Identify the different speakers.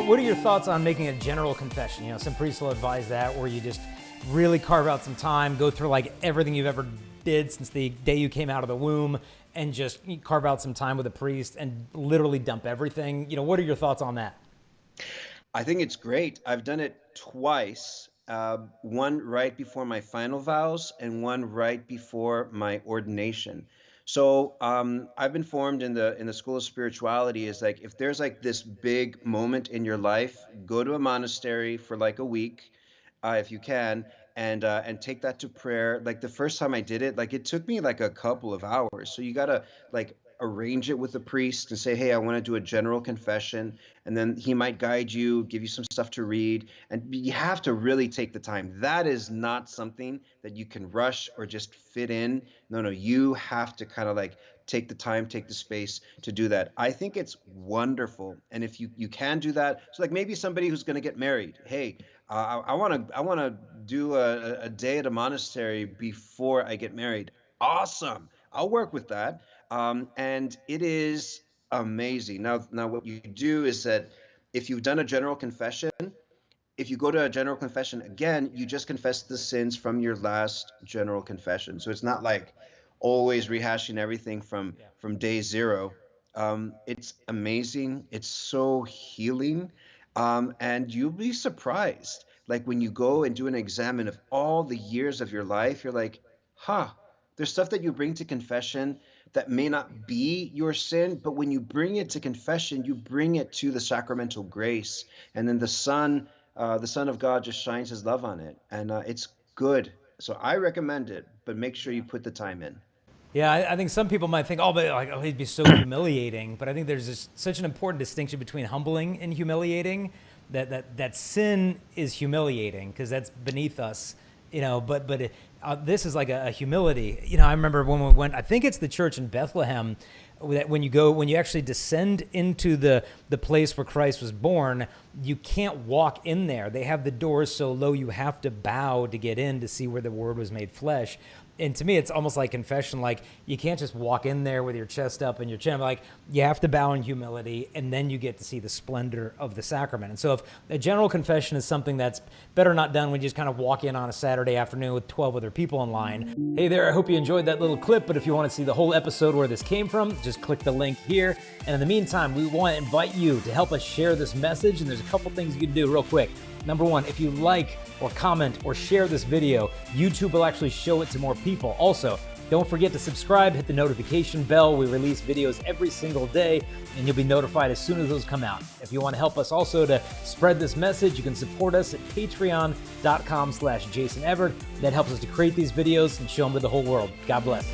Speaker 1: What are your thoughts on making a general confession? You know, some priests will advise that, where you just really carve out some time, go through like everything you've ever did since the day you came out of the womb, and just carve out some time with a priest and literally dump everything. You know, what are your thoughts on that?
Speaker 2: I think it's great. I've done it twice. One right before my final vows and one right before my ordination. So I've been formed in the school of spirituality is like if there's like this big moment in your life, go to a monastery for like a week, if you can, and take that to prayer. Like the first time I did it, like it took me like a couple of hours. So you gotta like arrange it with the priest and say, hey, I want to do a general confession, and then he might guide you, give you some stuff to read, and you have to really take the time. That is not something that you can rush or just fit in. No, no, you have to kind of like take the time, take the space to do that. I think it's wonderful. And if you can do that, so like maybe somebody who's going to get married, hey, I want to do a day at a monastery before I get married. Awesome. I'll work with that. And it is amazing. Now what you do is that if you've done a general confession, if you go to a general confession again, you just confess the sins from your last general confession. So it's not like always rehashing everything
Speaker 1: Yeah.
Speaker 2: from day zero. It's amazing. It's so healing, and you'll be surprised. Like when you go and do an examine of all the years of your life, you're like, huh, there's stuff that you bring to confession that may not be your sin, but when you bring it to confession, you bring it to the sacramental grace, and then the Son of God just shines His love on it, and it's good. So I recommend it, but make sure you put the time in.
Speaker 1: Yeah, I think some people might think, oh, but like, oh, he'd be so humiliating. But I think there's such an important distinction between humbling and humiliating. That sin is humiliating because that's beneath us, you know. But this is like a humility. You know, I remember when we went. I think it's the church in Bethlehem. That when you actually descend into the place where Christ was born, you can't walk in there. They have the doors so low you have to bow to get in to see where the Word was made flesh. And to me, it's almost like confession. Like you can't just walk in there with your chest up and your chin. Like you have to bow in humility, and then you get to see the splendor of the sacrament. And so, if a general confession is something that's better not done when you just kind of walk in on a Saturday afternoon with 12 other people in line. Hey there, I hope you enjoyed that little clip. But if you want to see the whole episode where this came from, just click the link here. And in the meantime, we want to invite you to help us share this message. And there's a couple things you can do real quick. Number one, if you like or comment or share this video, YouTube will actually show it to more people. Also, don't forget to subscribe, hit the notification bell. We release videos every single day, and you'll be notified as soon as those come out. If you want to help us also to spread this message, you can support us at patreon.com/JasonEvert. That helps us to create these videos and show them to the whole world. God bless.